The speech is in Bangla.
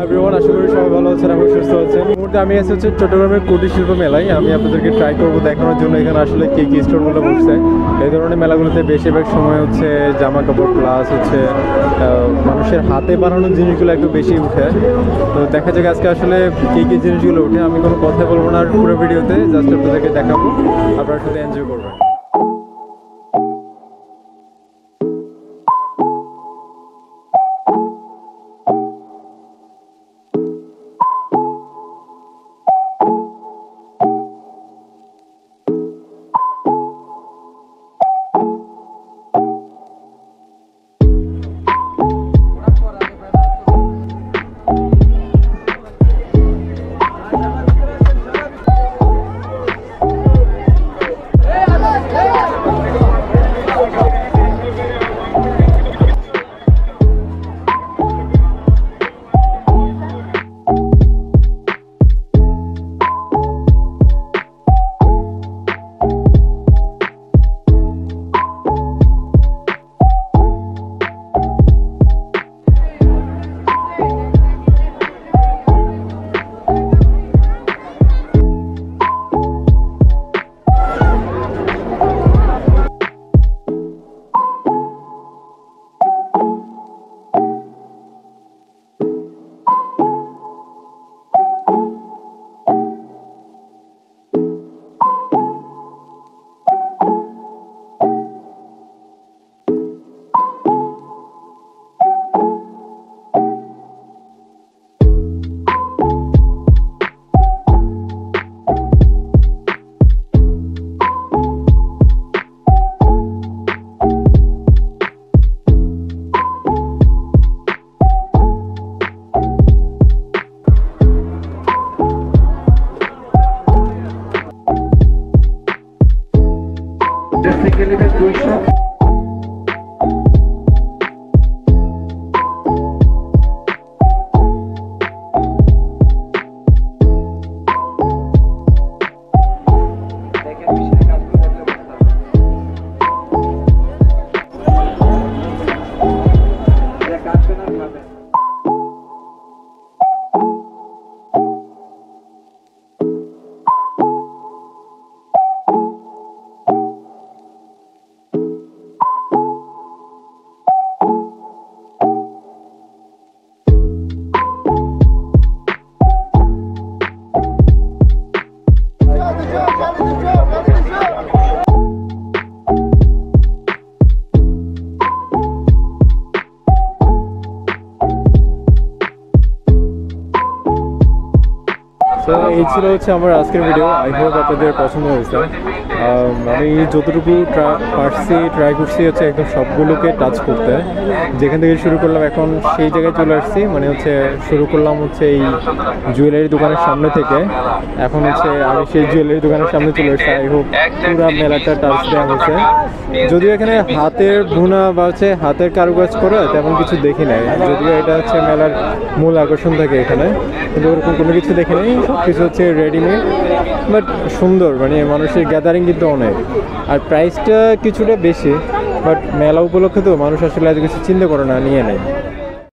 এভরিওয়ান, আশা করি সবাই ভালো আছেন এবং সুস্থ আছেন। এই মুহূর্তে আমি আছি হচ্ছে চট্টগ্রামের কুটির শিল্প মেলায়। আমি আপনাদেরকে ট্রাই করবো দেখানোর জন্য এখানে আসলে কী কী স্টোরগুলো বসছে। এই ধরনের মেলাগুলোতে বেশিরভাগ সময় হচ্ছে জামা কাপড় প্লাস হচ্ছে মানুষের হাতে বানানো জিনিসগুলো একটু বেশি উঠে। তো দেখা যাক আজকে আসলে কী কী জিনিসগুলো উঠে। আমি কোনো কথা বলবো না পুরো ভিডিওতে, জাস্ট আপনাদেরকে দেখাবো, আপনারা সাথে এনজয় করবেন। তো এই ছিল হচ্ছে আমার আজকের ভিডিও। আই হোপ আপনাদের পছন্দ হয়েছে। আমি যতটুকু ট্রাই করছি হচ্ছে একদম সবগুলোকে টাচ করতে। যেখান থেকে শুরু করলাম এখন সেই জায়গায় চলে আসছি, মানে হচ্ছে শুরু করলাম হচ্ছে এই জুয়েলারি দোকানের সামনে থেকে, এখন হচ্ছে আমি সেই জুয়েলারি দোকানের সামনে চলে আসছি। আই হোপ পুরো মেলাটা টাচ দেওয়া হয়েছে। যদিও এখানে হাতের বুনা বা হচ্ছে হাতের কারুকাজ করে তেমন কিছু দেখি নাই, যদিও এটা হচ্ছে মেলার মূল আকর্ষণ থাকে এখানে, কিন্তু ওরকম কোনো কিছু দেখি নাই। সব কিছু হচ্ছে রেডিমেড, বাট সুন্দর, মানে মানুষের গ্যাদারিং কিন্তু অনেক। আর প্রাইসটা কিছুটা বেশি, বাট মেলা উপলক্ষে তো মানুষ আসলে এত কিছু চিন্তা করে না, নিয়ে নেয়।